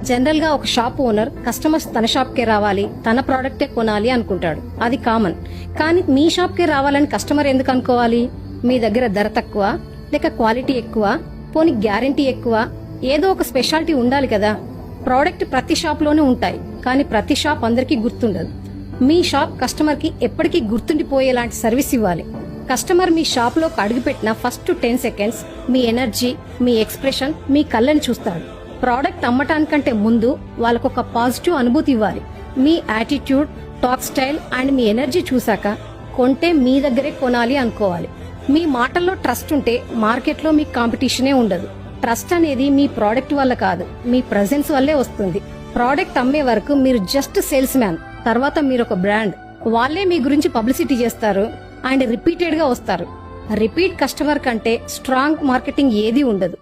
General గా ఒక shop owner customers తన షాప్ కే రావాలి, తన ప్రోడక్టే కొనాలి అనుకుంటాడు. అది కామన్. కానీ మీ షాప్ కే రావాలని కస్టమర్ ఎందుకు అనుకోవాలి? మీ దగ్గర ధర తక్కువ, లేక క్వాలిటీ ఎక్కువ, పోనీ గ్యారంటీ ఎక్కువ, ఏదో ఒక స్పెషాలిటీ ఉండాలి కదా. ప్రోడక్ట్ ప్రతి షాప్ లోనే ఉంటాయి, కానీ ప్రతి షాప్ అందరికీ గుర్తుండదు. మీ షాప్ కస్టమర్ కి ఎప్పటికీ గుర్తుండిపోయేలాంటి సర్వీస్ ఇవ్వాలి. కస్టమర్ మీ షాప్ లోకి అడుగుపెట్టిన ఫస్ట్ 10 సెకండ్స్ మీ ఎనర్జీ, మీ ఎక్స్ప్రెషన్, మీ కళ్ళని చూస్తాడు. ప్రోడక్ట్ అమ్మటానికంటే ముందు వాళ్ళకొక పాజిటివ్ అనుభూతి ఇవ్వాలి. మీ యాటిట్యూడ్, టాక్ స్టైల్ అండ్ మీ ఎనర్జీ చూసాక కొంటే మీ దగ్గరే కొనాలి అనుకోవాలి. మీ మాటల్లో ట్రస్ట్ ఉంటే మార్కెట్లో మీకు కాంపిటీషనే ఉండదు. ట్రస్ట్ అనేది మీ ప్రోడక్ట్ వల్ల కాదు, మీ ప్రెజెన్స్ వల్లే వస్తుంది. ప్రోడక్ట్ అమ్మే వరకు మీరు జస్ట్ సేల్స్ మ్యాన్, తర్వాత మీరు ఒక బ్రాండ్. వాళ్ళే మీ గురించి పబ్లిసిటీ చేస్తారు అండ్ రిపీటెడ్ గా వస్తారు. రిపీట్ కస్టమర్ కంటే స్ట్రాంగ్ మార్కెటింగ్ ఏది ఉండదు.